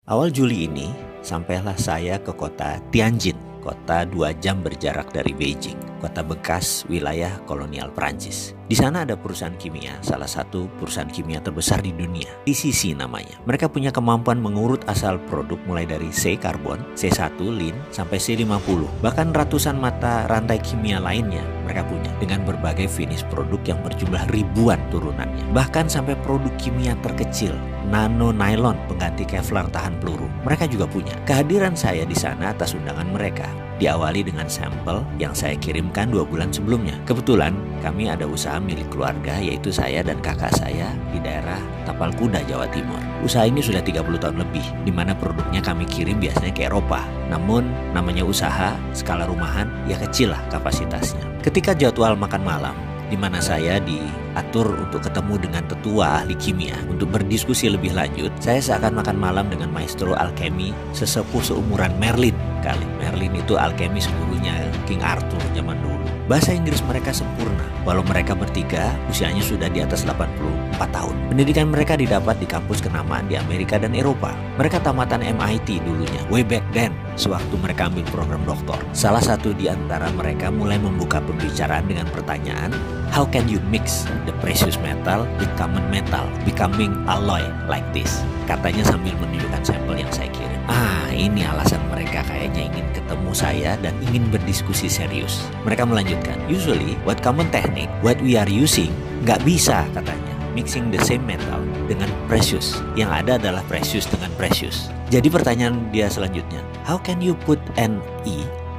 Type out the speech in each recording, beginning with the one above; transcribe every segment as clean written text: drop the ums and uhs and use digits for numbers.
Awal Juli ini, sampailah saya ke kota Tianjin, kota 2 jam berjarak dari Beijing, kota bekas wilayah kolonial Prancis. Di sana ada perusahaan kimia, salah satu perusahaan kimia terbesar di dunia, TCC namanya. Mereka punya kemampuan mengurut asal produk mulai dari C-karbon, C1, lin, sampai C50. Bahkan ratusan mata rantai kimia lainnya mereka punya dengan berbagai finish produk yang berjumlah ribuan turunannya. Bahkan sampai produk kimia terkecil, nano nylon pengganti Kevlar tahan peluru, mereka juga punya. Kehadiran saya di sana atas undangan mereka diawali dengan sampel yang saya kirimkan 2 bulan sebelumnya. Kebetulan kami ada usaha milik keluarga, yaitu saya dan kakak saya di daerah Tapal Kuda, Jawa Timur. Usaha ini sudah 30 tahun lebih, di mana produknya kami kirim biasanya ke Eropa. Namun namanya usaha skala rumahan, ya kecil lah kapasitasnya. Ketika jadwal makan malam, di mana saya diatur untuk ketemu dengan tetua ahli kimia untuk berdiskusi lebih lanjut, saya seakan makan malam dengan maestro alkemi sesepuh seumuran Merlin kali. Merlin itu alkemis gurunya King Arthur zaman dulu. Bahasa Inggris mereka sempurna, walau mereka bertiga usianya sudah di atas 84 tahun. Pendidikan mereka didapat di kampus kenamaan di Amerika dan Eropa. Mereka tamatan MIT dulunya, way back then, sewaktu mereka ambil program doktor. Salah satu di antara mereka mulai membuka pembicaraan dengan pertanyaan, how can you mix the precious metal with common metal, becoming alloy like this? Katanya sambil menunjukkan sampel yang saya kirim. Ini alasan mereka kayaknya ingin ketemu saya dan ingin berdiskusi serius. Mereka melanjutkan, usually what common technique, what we are using, nggak bisa katanya mixing the same metal dengan precious. Yang ada adalah precious dengan precious. Jadi pertanyaan dia selanjutnya, how can you put Ne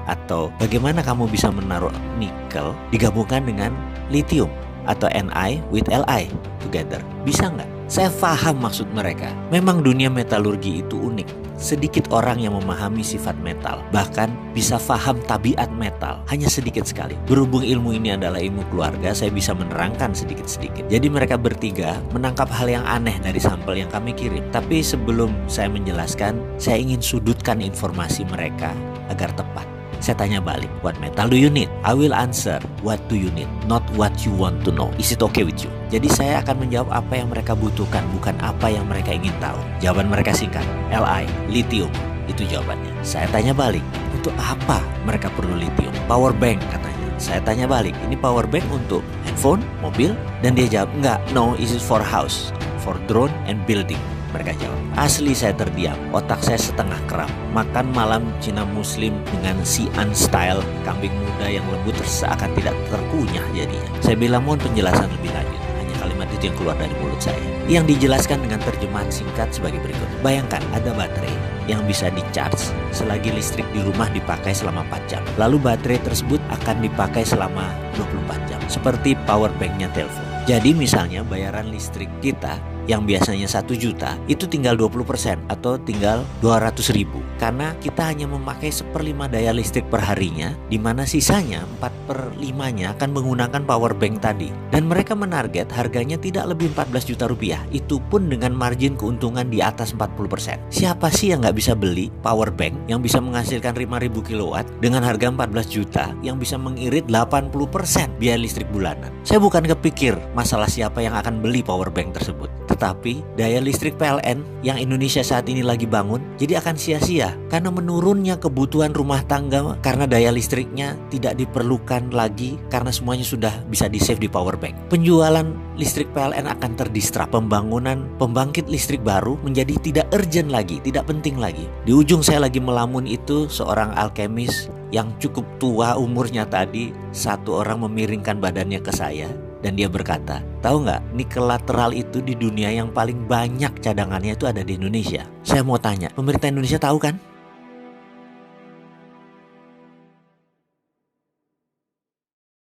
atau bagaimana kamu bisa menaruh nikel digabungkan dengan lithium atau Ni with Li together? Bisa nggak? Saya paham maksud mereka. Memang dunia metalurgi itu unik. Sedikit orang yang memahami sifat metal, bahkan bisa paham tabiat metal, hanya sedikit sekali. Berhubung ilmu ini adalah ilmu keluarga, saya bisa menerangkan sedikit-sedikit. Jadi mereka bertiga menangkap hal yang aneh dari sampel yang kami kirim. Tapi sebelum saya menjelaskan, saya ingin sudutkan informasi mereka agar tepat. Saya tanya balik, what metal do you need? I will answer, what do you need? Not what you want to know. Is it okay with you? Jadi saya akan menjawab apa yang mereka butuhkan, bukan apa yang mereka ingin tahu. Jawaban mereka singkat, Li, lithium. Itu jawabannya. Saya tanya balik, untuk apa mereka perlu lithium? Power bank katanya. Saya tanya balik, ini power bank untuk handphone, mobil? Dan dia jawab, enggak, no, is it for house, for drone and building. Mereka jawab. Asli saya terdiam, otak saya setengah kram. Makan malam Cina Muslim dengan Xi'an style, kambing muda yang lembut seakan tidak terkunyah jadinya. Saya bilang mohon penjelasan lebih lanjut. Hanya kalimat itu yang keluar dari mulut saya, yang dijelaskan dengan terjemahan singkat sebagai berikut. Bayangkan ada baterai yang bisa di-charge selagi listrik di rumah dipakai selama 4 jam. Lalu baterai tersebut akan dipakai selama 24 jam, seperti power banknya telepon. Jadi misalnya bayaran listrik kita yang biasanya 1 juta itu tinggal 20% atau tinggal 200 ribu. Karena kita hanya memakai 1/5 daya listrik per harinya, di mana sisanya 4/5-nya akan menggunakan power bank tadi. Dan mereka menarget harganya tidak lebih 14 juta rupiah. Itu pun dengan margin keuntungan di atas 40%. Siapa sih yang nggak bisa beli power bank yang bisa menghasilkan 5.000 kilowatt dengan harga 14 juta yang bisa mengirit 80% biaya listrik bulanan? Saya bukan kepikir masalah siapa yang akan beli power bank tersebut. Tetapi daya listrik PLN yang Indonesia saat ini lagi bangun jadi akan sia-sia karena menurunnya kebutuhan rumah tangga karena daya listriknya tidak diperlukan lagi karena semuanya sudah bisa di-save di power bank. Penjualan listrik PLN akan terdistrap, pembangunan pembangkit listrik baru menjadi tidak urgent lagi, tidak penting lagi. Di ujung saya lagi melamun itu seorang alkemis yang cukup tua umurnya tadi, satu orang memiringkan badannya ke saya. Dan dia berkata, tahu nggak, nikel lateral itu di dunia yang paling banyak cadangannya itu ada di Indonesia. Saya mau tanya, pemerintah Indonesia tahu kan?